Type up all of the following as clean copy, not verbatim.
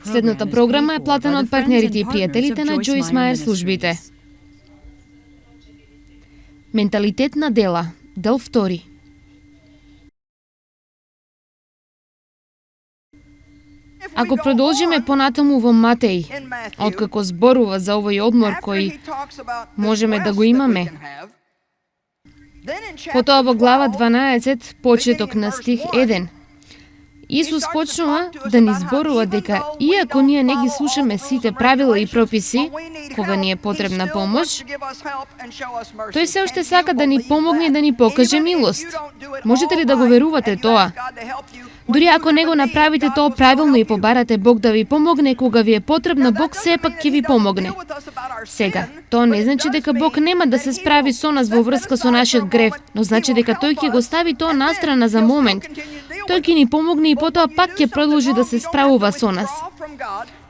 Следната програма е платена од партнерите и пријателите на Джойс Мајер службите. Менталитет на дела, дел 2. Ако продолжиме понатаму во Матеј, откако зборува за овој одмор кој можеме да го имаме, потоа во глава 12, почеток на стих 1, Исус почнува да ни зборува дека иако ние не ги слушаме сите правила и прописи, кога ни е потребна помош, тој се уште сака да ни помогне и да ни покаже милост. Можете ли да го верувате тоа? Дури ако не го направите тоа правилно и побарате Бог да ви помогне, кога ви е потребно, Бог сепак ќе ви помогне. Сега, тоа не значи дека Бог нема да се справи со нас во врска со нашиот грев, но значи дека тој ќе го стави тоа настрана за момент. Тој ќе ни помогне и потоа пак ќе продолжи да се справува со нас.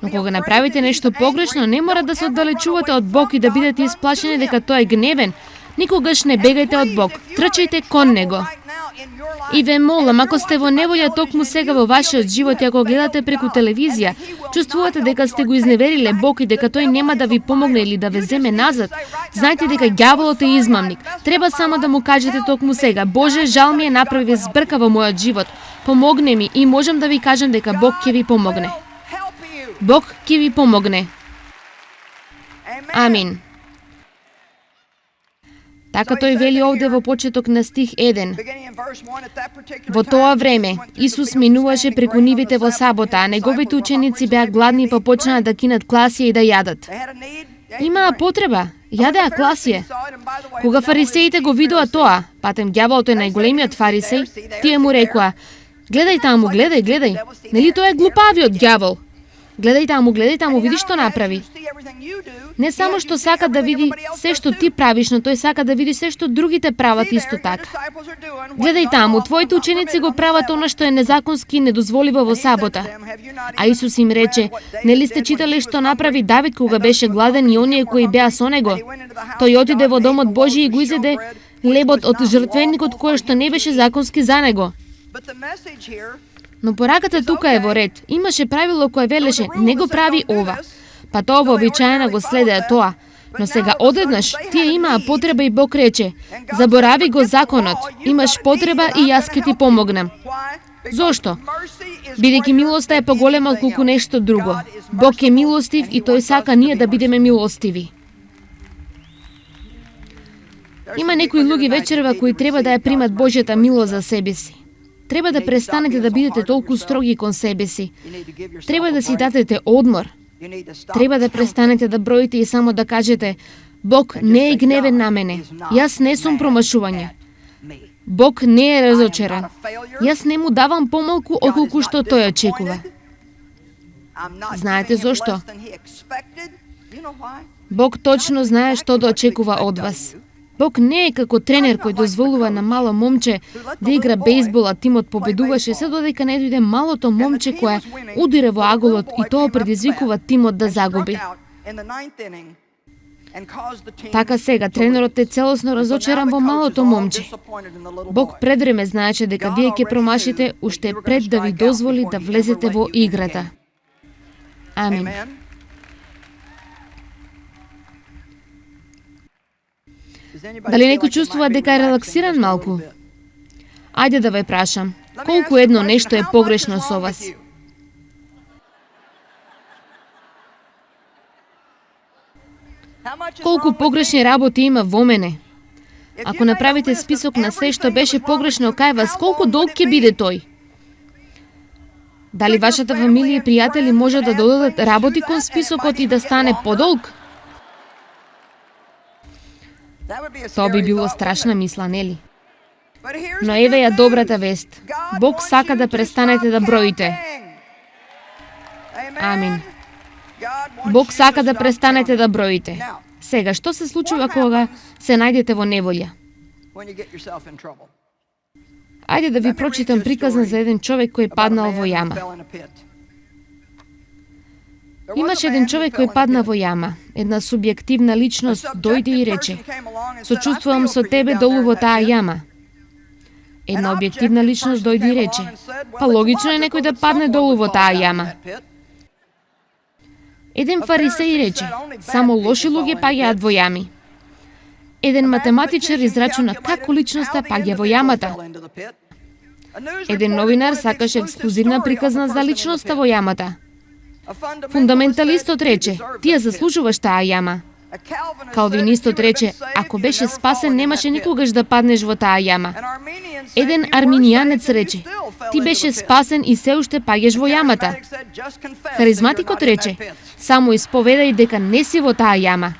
Но кога направите нешто погрешно, не мора да се оддалечувате од Бог и да бидете исплашени дека тој е гневен. Никогаш не бегајте од Бог, трчајте кон Него. И ве молам, ако сте во неволја токму сега во вашиот живот и ако гледате преку телевизија, чувствувате дека сте го изневериле Бог и дека тој нема да ви помогне или да ве земе назад, знајте дека ѓаволот е измамник. Треба само да му кажете токму сега: Боже, жал ми е, направи збрка во мојот живот. Помогне ми и можам да ви кажам дека Бог ќе ви помогне. Бог ќе ви помогне. Амин. Така тој вели овде во почеток на стих 1. Во тоа време, Исус минуваше преку нивите во сабота, а неговите ученици беа гладни па почнаа да кинат класија и да јадат. Имаа потреба, јадеа класија. Кога фарисеите го видоа тоа, патем ѓаволот е најголемиот фарисеј, тие му рекоа: Гледај таму, гледај, нели тоа е глупавиот ѓавол? Гледај таму, види што направи. Не само што сака да види се што ти правиш, но тој сака да види се што другите прават исто така. Гледај таму, твоите ученици го прават она што е незаконски и недозволиво во сабота. А Исус им рече: нели сте читале што направи Давид кога беше гладен и оние кои беа со него? Тој отиде во домот Божи и го изеде лебот од жртвеникот кој што не беше законски за него. Но пораката тука е во ред. Имаше правило кое велеше: не го прави ова. Па тоа вообичаено го следеа тоа. Но сега одеднаш тие имаа потреба и Бог рече: заборави го законот, имаш потреба и јас ќе ти помогнам. Зошто? Бидејќи милоста е поголема од колку нешто друго. Бог е милостив и тој сака ние да бидеме милостиви. Има некои луѓе вечерва кои треба да ја примат Божјата милост за себе си. Треба да престанете да бидете толку строги кон себе си. Треба да си дадете одмор. Треба да престанете да броите и само да кажете: Бог не е гневен на мене. Јас не сум промашување. Бог не е разочаран. Јас не му давам помалку отколку што тој очекува. Знаете зошто? Бог точно знае што да очекува од вас. Бог не е како тренер кој дозволува на мало момче да игра бейсбол, а тимот победуваше се додека не дојде малото момче кое удира во аголот и тоа предизвикува тимот да загуби. Така сега тренерот е целосно разочаран во малото момче. Бог пред време знаеше дека вие ќе промашите уште пред да ви дозволи да влезете во играта. Амин. Дали некој чувствува дека е релаксиран малку? Ајде да ве прашам, колку едно нешто е погрешно со вас? Колку погрешни работи има во мене? Ако направите список на се што беше погрешно кај вас, колку долг ќе биде тој? Дали вашата фамилија и пријатели може да додадат работи кон списокот и да стане подолг? Тоа би било страшна мисла, нели? Но еве ја добрата вест. Бог сака да престанете да броите. Амин. Бог сака да престанете да броите. Сега, што се случува кога се најдете во неволја? Ајде да ви прочитам приказна за еден човек кој паднал во јама. Имаше еден човек кој падна во јама. Една субјективна личност дојде и рече: сочувствувам со тебе долу во таа јама. Една објективна личност дојде и рече: па логично е некој да падне долу во таа јама. Еден фарисеј рече, само лоши луѓе паѓаат во јами. Еден математичар израчуна како личноста паѓа во јамата. Еден новинар сакаше ексклузивна приказна за личноста во јамата. Фундаменталистот рече, ти ја заслужуваш таа јама. Калвинистот рече, ако беше спасен, немаше никогаш да паднеш во таа јама. Еден арминијанец рече, ти беше спасен и се уште паѓаш во јамата. Харизматикот рече, само исповедај дека не си во таа јама.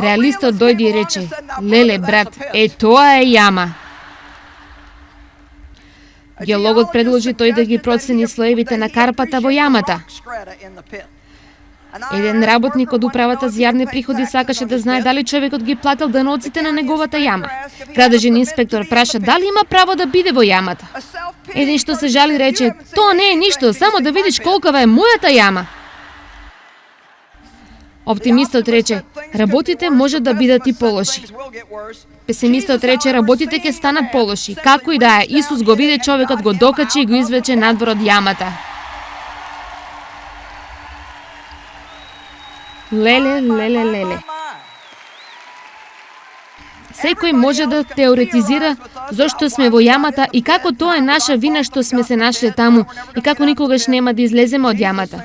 Реалистот дојде и рече, леле брат, тоа е јама. Геологот предложи тој да ги процени слоевите на карпата во јамата. Еден работник од управата за јавни приходи сакаше да знае дали човекот ги платил даноците на неговата јама. Градежен инспектор праша дали има право да биде во јамата. Еден што се жали рече, тоа не е ништо, само да видиш колкава е мојата јама. Оптимистот рече, работите може да бидат и полоши. Песимистот рече, работите ќе станат полоши. Како и да е, Исус го виде човекот, го докачи и го извлече надвор од јамата. Леле. Секој може да теоретизира зошто сме во јамата и како тоа е наша вина што сме се нашли таму и како никогаш нема да излеземе од јамата.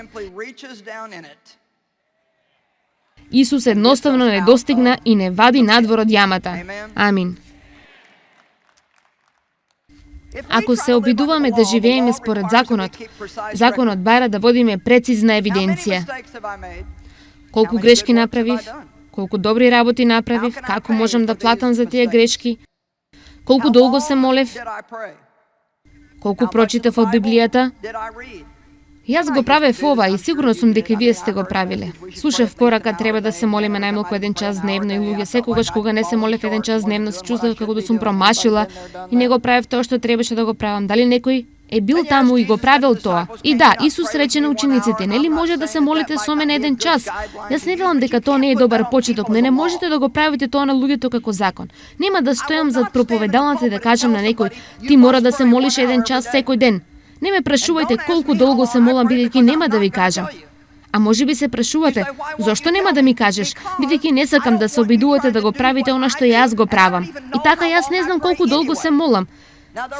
Исус едноставно не достигна и не вади надвор од јамата. Амин. Ако се обидуваме да живееме според законот бара да водиме прецизна евиденција. Колку грешки направив, колку добри работи направив, како можам да платам за тие грешки, колку долго се молев, колку прочитав од Библијата. Јас го правев ова и сигурно сум дека вие сте го правиле. Слушав порака треба да се молиме најмалку 1 час дневно и луѓе секогаш кога не се молев 1 час дневно се чувствував како да сум промашила и не го правев тоа што требаше да го правам. Дали некој е бил таму и го правил тоа? И да, Исус рече на учениците, нели може да се молите со мене 1 час? Јас не велам дека тоа не е добар почеток, не можете да го правите тоа на луѓето како закон. Нема да стојам зад проповедалната и да кажам на некој, ти мора да се молиш 1 час секој ден. Не ме прашувајте колку долго се молам, бидејќи нема да ви кажам. А може би се прашувате, зошто нема да ми кажеш, бидејќи не сакам да се обидувате да го правите она што јас го правам. И така јас не знам колку долго се молам.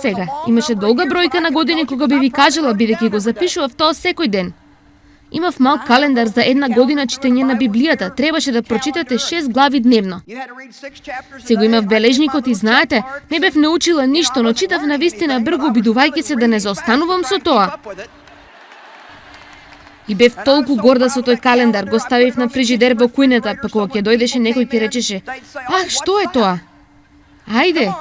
Сега, имаше долга бројка на години кога би ви кажала, бидејќи го запишував тоа секој ден. Имав мал календар за 1 година читање на Библијата. Требаше да прочитате 6 глави дневно. Се го имав бележникот и знаете, не бев научила ништо, но читав на вистина бргу, обидувајќи се да не заостанувам со тоа. И бев толку горда со тој календар, го ставив на фрижидер во кујната, па кога ќе дојдеше некој ќе речеше, ах, што е тоа? Ајде.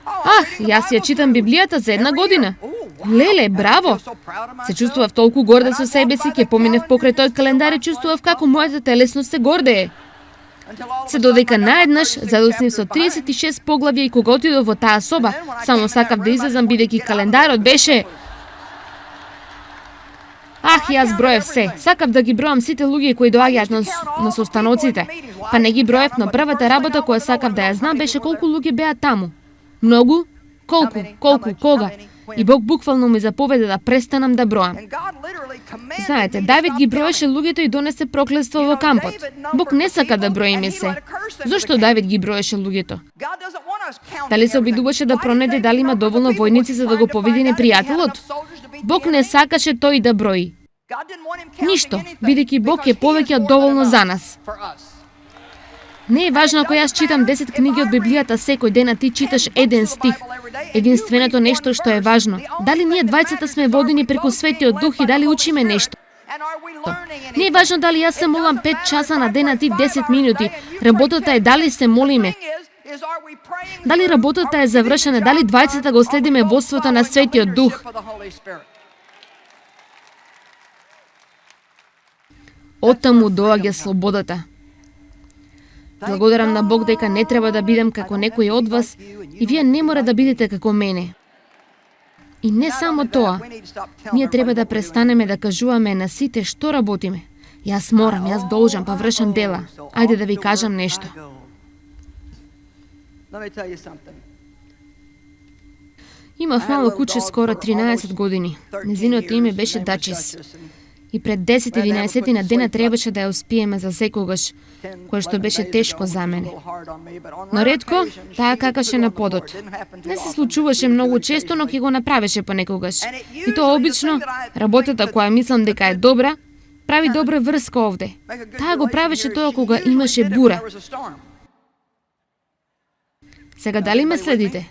Ах, јас ја читам Библијата за 1 година. Леле, браво! Се чувствував толку горда со себе си, ќе поминев покрај тој календар и чувствував како мојата телесност се гордее. Се додека наеднаш задоснив со 36 поглавја и кога отидов во таа соба, само сакав да излезам бидејќи календарот беше... Ах, јас броев се. Сакав да ги бројам сите луѓе кои доаѓаат на состаноците. Па не ги броев, но првата работа која сакав да ја знам беше колку луѓе беа таму. Многу? Колку? Кога? И Бог буквално ми заповеда да престанам да броам. Знаете, Давид ги броеше луѓето и донесе проклетство во кампот. Бог не сака да броиме се. Зошто Давид ги броеше луѓето? Дали се обидуваше да пронајде дали има доволно војници за да го победи непријателот? Бог не сакаше тој да брои. Ништо, бидејќи Бог е повеќе од доволно за нас. Не е важно ако јас читам 10 книги од Библијата секој ден, а ти читаш 1 стих. Единственото нешто што е важно, дали ние двајцата сме водени преку Светиот Дух и дали учиме нешто. Не е важно дали јас се молам 5 часа на ден, а ти 10 минути. Работата е дали се молиме. Дали работата е завршена, дали двајцата го следиме водството на Светиот Дух. Оттаму доаѓа слободата. Благодарам на Бог дека не треба да бидам како некој од вас и вие не мора да бидете како мене. И не само тоа, ние треба да престанеме да кажуваме на сите што работиме. Јас морам, јас должам, па вршам дела. Ајде да ви кажам нешто. Имав мало куче скоро 13 години. Незиното име беше Дачис. И пред 10-11 на дена требаше да ја успиеме за секогаш, кое што беше тешко за мене. Но ретко, таа какаше на подот. Не се случуваше многу често, но ќе го направеше понекогаш. И тоа обично, работата која мислам дека е добра, прави добра врска овде. Таа го правеше тоа кога имаше бура. Сега дали ме следите?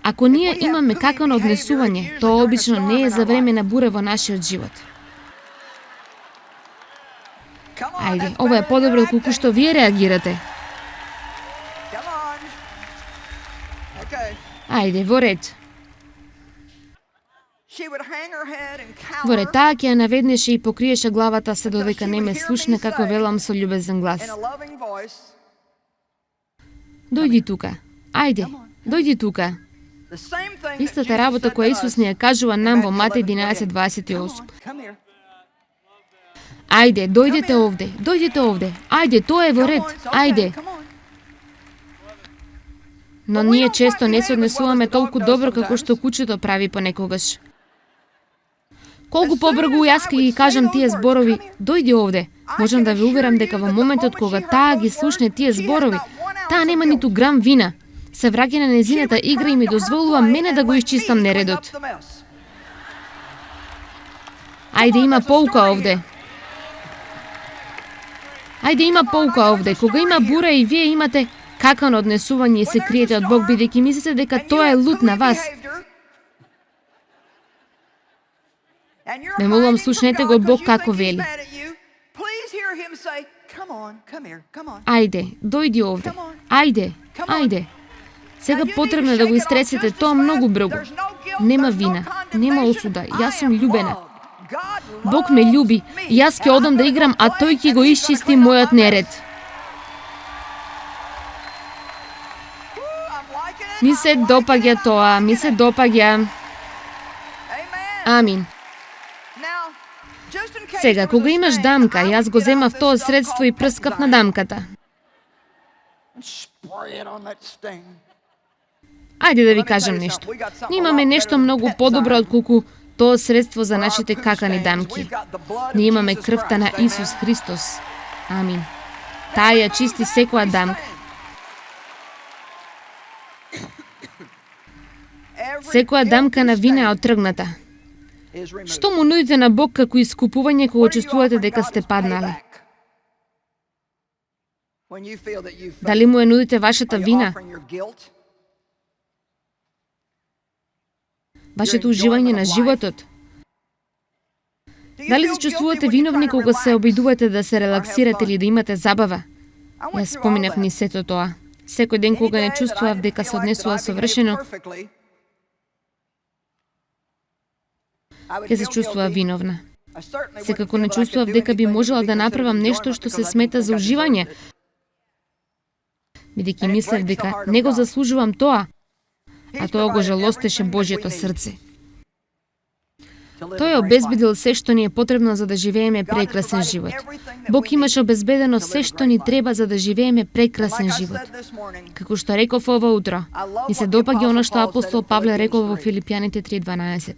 Ако ние имаме какано однесување, тоа обично не е за време на буре во нашиот живот. Ајде, ова е подобро колку што вие реагирате. Ајде, во ред. Во ред, таа ќе ја наведнеше и покриеше главата се додека не ме слушне како велам со љубезен глас. Дојди тука. Ајде, дојди тука. Истата работа која Исус ни ја кажува нам во Матеј 11:28. Ајде, дојдете овде. Ајде, тоа е во ред. Ајде. Но ние често не се однесуваме толку добро како што кучето прави понекогаш. Колку побрзо јас ќе ги кажам тие зборови, дојди овде, можам да ве уверам дека во моментот кога таа ги слушне тие зборови, таа нема ниту грам вина. Се враќа на незината игра и ми дозволува мене да го исчистам нередот. Ајде, има поука овде. Кога има бура и вие имате какано однесување и се криете од Бог, бидејќи мислите дека тоа е лут на вас. Ме молам, слушнете го Бог како вели. Ајде, дојди овде. Ајде. Сега потребно е да го истресете тоа многу брзо. Нема вина, нема осуда, јас сум љубена. Бог ме љуби, јас ќе одам да играм, а тој ќе го исчисти мојот неред. Ми се допаѓа тоа, Амин. Сега, кога имаш дамка, јас го земав тоа средство и прскав на дамката. Ајде да ви кажам нешто. Ние имаме нешто многу подобро отколку тоа средство за нашите какани дамки. Ние имаме крвта на Исус Христос. Амин. Таа ја чисти секоја дамка. Секоја дамка на вина е оттргната. Што му нудите на Бог како искупување кога чувствувате дека сте паднале? Дали му ја нудите вашата вина? Вашето уживање на животот? Дали се чувствувате виновни кога се обидувате да се релаксирате или да имате забава? Јас споминав ни сето тоа. Секој ден кога не чувствував дека се однесува совршено, ќе се чувствува виновна. Секако не чувствував дека би можела да направам нешто што се смета за уживање, бидејќи мислев дека не го заслужувам тоа, а тоа го жалостеше Божјето срце. Тој е обезбедил се што ни е потребно за да живееме прекрасен живот. Бог имаше обезбедено се што ни треба за да живееме прекрасен живот. Како што реков ова утро, ми се допаѓа оно што апостол Павле рекол во Филипјаните 3:12.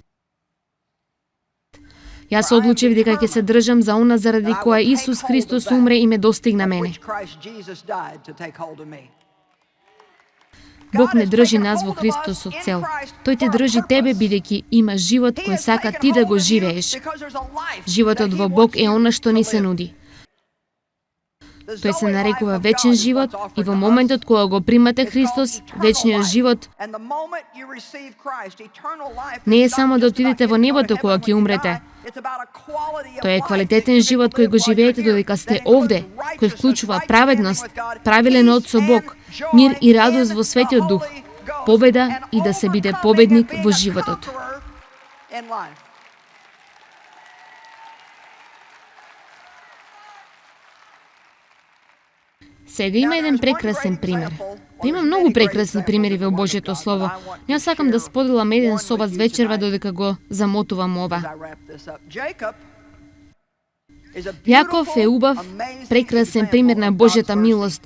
Јас одлучив дека ќе се држам за она заради која Исус Христос умре и ме достигна мене. Бог не држи нас во Христос од цел. Тој те држи тебе бидејќи има живот кој сака ти да го живееш. Животот во Бог е она што ни се нуди. Тој се нарекува вечен живот и во моментот кога го примате Христос, вечниот живот не е само да отидете во небото кога ќе умрете. Тој е квалитетен живот кој го живеете додека сте овде, кој вклучува праведност, правилен од со Бог, мир и радост во Светиот Дух, победа и да се биде победник во животот. Сега има еден прекрасен пример. Има многу прекрасни примери во Божјето Слово. Ја сакам да споделам еден со вас вечерва додека го замотувам ова. Јаков е убав, прекрасен пример на Божјата милост.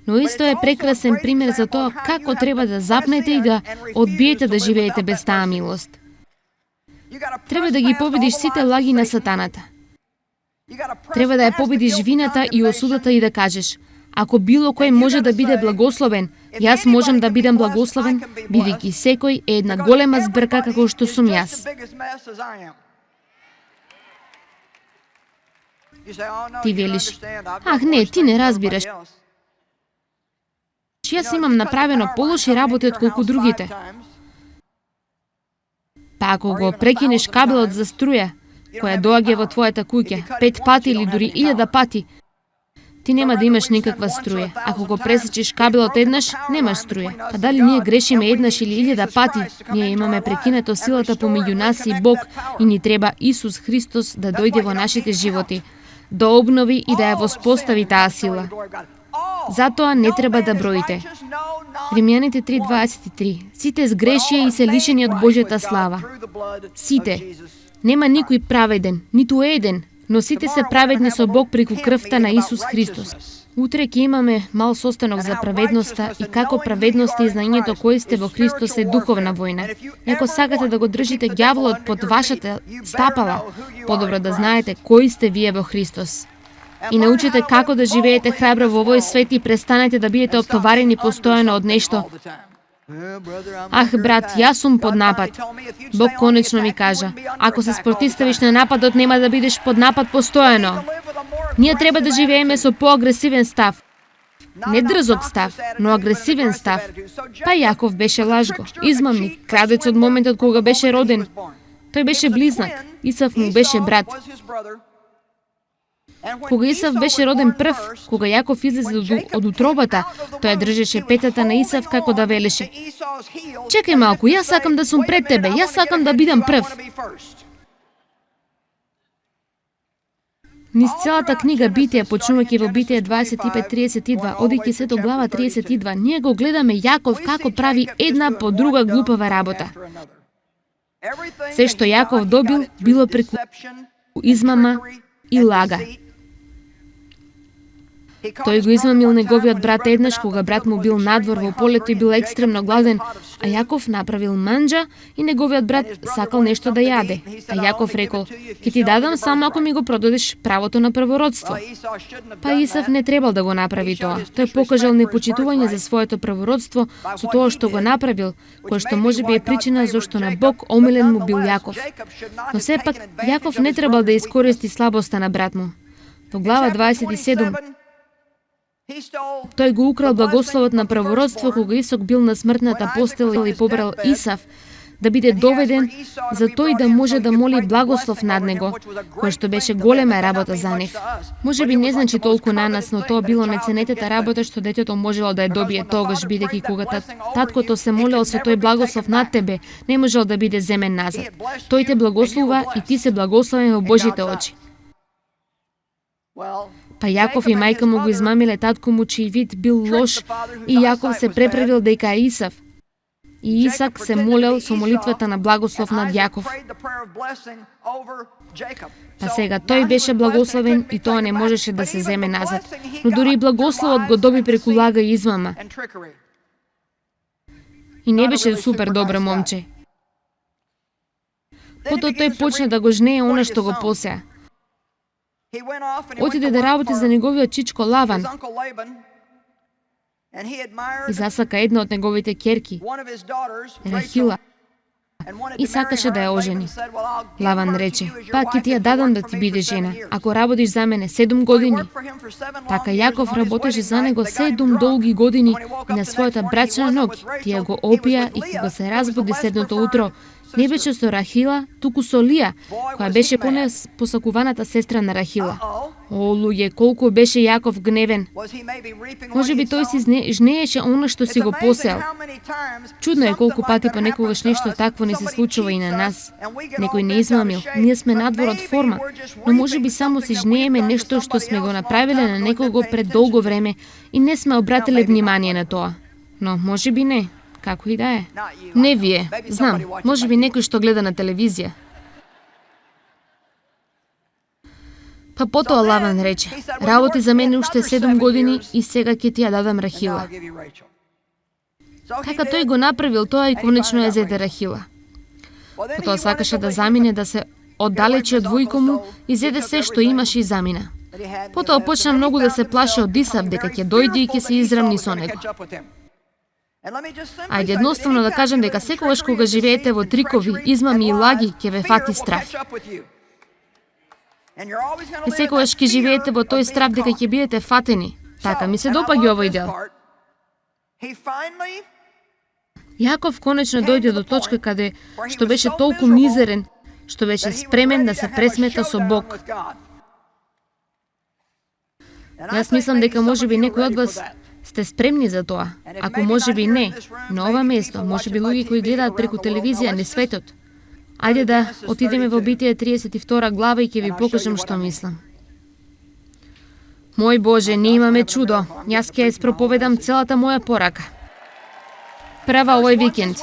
Но исто е прекрасен пример за тоа како треба да запнете и да одбиете да живеете без таа милост. Треба да ги победиш сите лаги на сатаната. Треба да ја победиш вината и осудата и да кажеш: ако било кој може да биде благословен, јас можам да бидам благословен, бидејќи секој е една голема збрка како што сум јас. Ти велиш: ах не, ти не разбираш. Јас имам направено полоши работи отколку другите. Па ако го прекинеш кабелот за струја, која доаѓа во твојата куќа 5 пати или дури 1000 пати, ти нема да имаш никаква струја. Ако го пресечеш кабелот еднаш, немаш струја. Па дали ние грешиме еднаш или 1000 пати, ние имаме прекинато силата помеѓу нас и Бог и ни треба Исус Христос да дојде во нашите животи, да обнови и да ја воспостави таа сила. Затоа не треба да броите. Римјаните 3:23. Сите сгрешија и се лишени од Божјата слава. Сите. Нема никој праведен, ниту еден, но сите се праведни со Бог преку крвта на Исус Христос. Утре ќе имаме мал состанок за праведноста и како праведноста и знаењето кои сте во Христос е духовна војна. Ако сакате да го држите ѓаволот под вашата стапала, подобро да знаете кои сте вие во Христос. И научете како да живеете храбро во овој свет и престанете да бидете оптоварени постојано од нешто. Ах, брат, јас сум под напад. Бог конечно ми кажа: ако се спротивставиш на нападот, нема да бидеш под напад постојано. Ние треба да живееме со поагресивен став. Не дрзок став, но агресивен став. Па Јаков беше лажго, измамник, крадец од моментот кога беше роден. Тој беше близнак, Исав му беше брат. Кога Исав беше роден прв, кога Јаков излезе од утробата, тој држеше петата на Исав како да велеше: чекај малку, јас сакам да сум пред тебе, јас сакам да бидам прв. Низ целата книга Битие, почнувајќи во Битие 25:32, одејќи се до глава 32, ние го гледаме Јаков како прави една по друга глупава работа. Се што Јаков добил, било преку измама и лага. Тој го измамил неговиот брат еднаш кога брат му бил надвор во полето и бил екстремно гладен, а Јаков направил манџа и неговиот брат сакал нешто да јаде. А Јаков рекол: ќе ти дадам само ако ми го продадеш правото на првородство. Па Исав не требал да го направи тоа. Тој покажал непочитување за своето првородство со тоа што го направил, кое што можеби е причина зашто на Бог омилен му бил Јаков. Но сепак Јаков не требал да искористи слабоста на брат му. Во глава 27 тој го украл благословот на првородство кога Исак бил на смртната постела и побрал Исав да биде доведен за тој да може да моли благослов над него, кој што беше голема работа за нив. Можеби не значи толку на нас, но тоа било неценетата работа што детето можело да ја добие тогаш, бидејќи кога таткото се молел со тој благослов над тебе, не можел да биде земен назад. Тој те благослова и ти се благословен во Божите очи. Па Јаков и мајка му го измамиле татко му, чиј вид бил лош, и Јаков се преправил дека е Исав. И Исак се молел со молитвата на благослов над Јаков. Па сега тој беше благословен и тоа не можеше да се земе назад. Но дури и благословот го доби преку лага и измама. И не беше супер добро момче. Потоа тој почна да го жнее она што го посеа. Отиде да работи за неговиот чичко Лаван и засака една од неговите ќерки, Рахила, и сакаше да ја ожени. Лаван рече: па ќе ти ја дадам да ти биде жена, ако работиш за мене 7 години. Така Јаков работеше за него 7 долги години и на својата брачна ноќ тие го опија и кога се разбуди седното утро, не беше со Рахила, туку со Лија, која беше посакуваната сестра на Рахила. О, луѓе, колку беше Јаков гневен. Можеби тој си жнееше она што си го посеал. Чудно е колку пати понекогаш нешто такво не се случува и на нас. Некој не измамил, ние сме надвор од форма, но можеби само си жнееме нешто што сме го направиле на некого пред долго време и не сме обратиле внимание на тоа. Но можеби не. Како и да е. Не вие, знам, можеби некој што гледа на телевизија. Па потоа Лаван рече: работи за мене уште 7 години и сега ќе ти ја дадам Рахила. Така тој го направил тоа и конечно ја зеде Рахила. Потоа сакаше да замине, да се оддалечи од војко му и зеде се што имаше и замина. Потоа почна многу да се плаше од Исав дека ќе дојде и ќе се израмни со него. Ајде едноставно да кажам дека секогаш кога живеете во трикови, измами и лаги, ќе ве фати страв. И секогаш ќе живеете во тој страв дека ќе бидете фатени. Така ми се допаѓа овој дел. Јаков конечно дојде до точка каде што беше толку мизерен, што беше спремен да се пресмета со Бог. Јас мислам дека можеби некои од вас сте спремни за тоа. Ако можеби не, на ова место, можеби луѓе кои гледаат преку телевизија не светот. Ајде да отидеме во Битие 32 глава и ќе ви покажам што мислам. Мој Боже, ние имаме чудо. Јас ќе ја испроповедам целата моја порака. Прва овој викенд.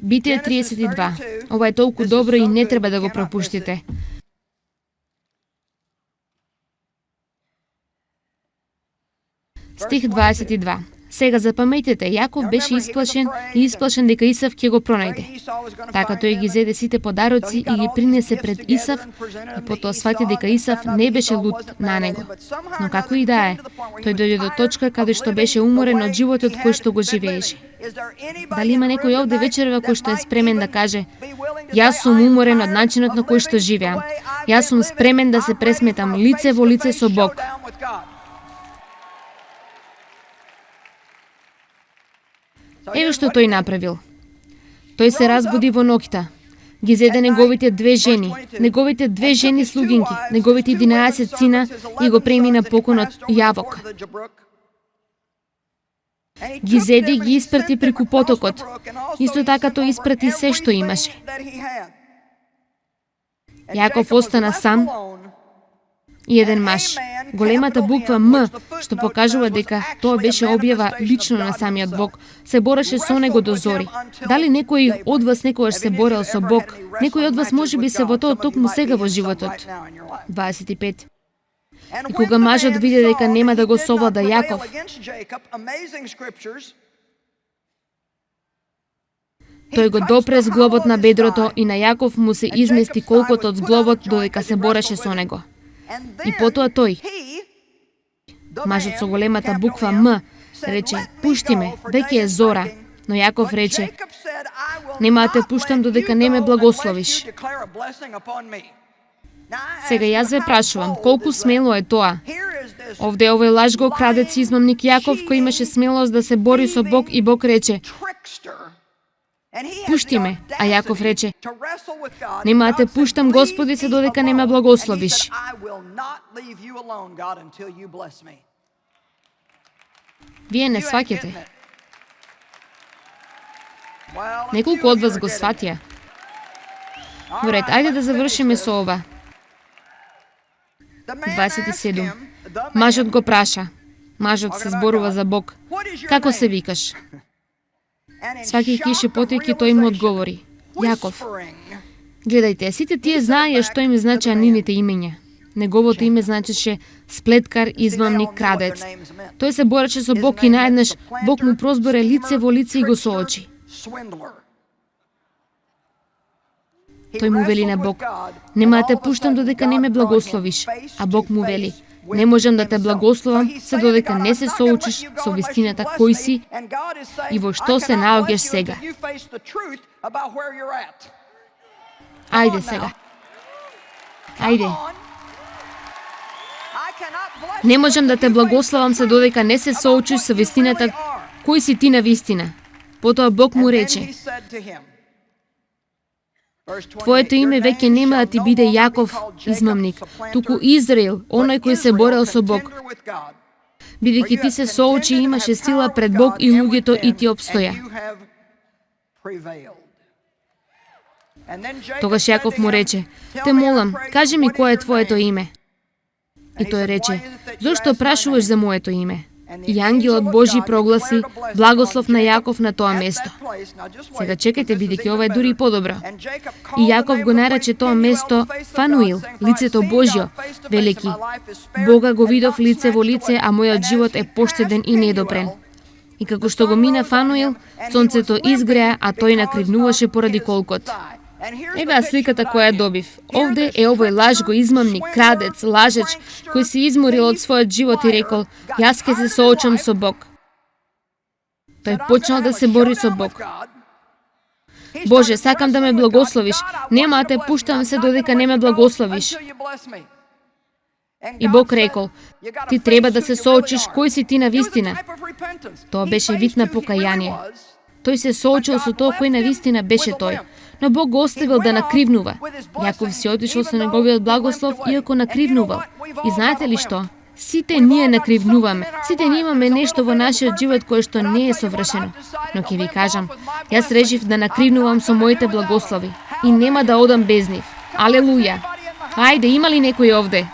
Битие 32. Ова е толку добро и не треба да го пропуштите. Стих 22. Сега запаметете, Јаков беше исплашен дека Исав ќе го пронајде. Така тој ги зеде сите подароци и ги принесе пред Исав и потоа свати дека Исав не беше лут на него. Но како и да е, тој дојде до точка каде што беше уморен од животот кој што го живееше. Дали има некој овде вечерва кој што е спремен да каже: јас сум уморен од начинот на кој што живеам. Јас сум спремен да се пресметам лице во лице со Бог. Еве што тој направил. Тој се разбуди во ноќта. Ги зеде неговите две жени слугинки, неговите 11 сина и го премина поконот Јавок. Ги зеде и ги испрати преку потокот. Исто така тој испрати се што имаше. Јаков остана сам и еден маж. Големата буква М, што покажува дека тоа беше објава лично на самиот Бог, се бореше со него до зори. Дали некој од вас некогаш се борел со Бог? Некој од вас можеби се во тоа токму сега во животот. 25. И кога мажот виде дека нема да го совлада Јаков, тој го допре зглобот на бедрото и на Јаков му се измести колкото од зглобот додека се бореше со него. И потоа тој, мажот со големата буква М, рече: пушти ме, веќе е зора. Но Јаков рече: нема да те пуштам додека не ме благословиш. Сега јас ве прашувам, колку смело е тоа? Овде е овој лажго крадец и измамник Јаков кој имаше смелост да се бори со Бог и Бог рече: пушти ме, а Јаков рече: нема да те пуштам, Господи, се додека не ме благословиш. Вие не сваќате. Неколку од вас го сватија. Во ред, ајде да завршиме со ова. 27. Мажот го праша. Мажот се зборува за Бог. Како се викаш? Сваќајќи шепотејќи, тој му одговори: Јаков. Гледајте, сите тие знаеја што им значеа нивните имења. Неговото име значеше сплеткар, измамник, крадец. Тој се бореше со Бог и наеднаш Бог му прозборе лице во лице и го соочи. Тој му вели на Бог: нема да те пуштам додека не ме благословиш. А Бог му вели: не можам да те благословам се додека не се соочиш со вистината кој си и во што се наоѓаш сега. Ајде сега. Ајде. Не можам да те благословам се додека не се соочиш со вистината кој си ти на вистина. Потоа Бог му рече: твоето име веќе нема да ти биде Јаков, измамник, туку Израил, оној кој се борел со Бог. Бидејќи ти се соочи и имаше сила пред Бог и луѓето и ти обстоја. Тогаш Јаков му рече: те молам, кажи ми кое е твоето име. И тој рече: зошто прашуваш за моето име? И ангелот Божи прогласи благослов на Јаков на тоа место. Сега чекајте, бидејќи ова е дури и подобро. И Јаков го нарече тоа место Фануил, лицето Божјо, велики: Бога го видов лице во лице, а мојот живот е поштеден и недопрен. И како што го мина Фануил, сонцето изгреа, а тој накривнуваше поради колкот. Еве сликата која добив. Овде е овој лажго, измамник, крадец, лажеч, кој се изморил од својот живот и рекол: јас ќе се соочам со Бог. Тој почнал да се бори со Бог. Боже, сакам да ме благословиш, нема да те пуштам се додека не ме благословиш. И Бог рекол: ти треба да се соочиш кој си ти на вистина. Тоа беше вид на покаяние. Тој се соочил со тоа кој на вистина беше тој. Но Бог го оставил да накривнува. Јаков си отишол со неговиот благослов, иако накривнувал. И знаете ли што? Сите ние накривнуваме. Сите ние имаме нешто во нашиот живот кое што не е совршено. Но ќе ви кажам, јас решив да накривнувам со моите благослови и нема да одам без нив. Алелуја! Ајде, има ли некој овде?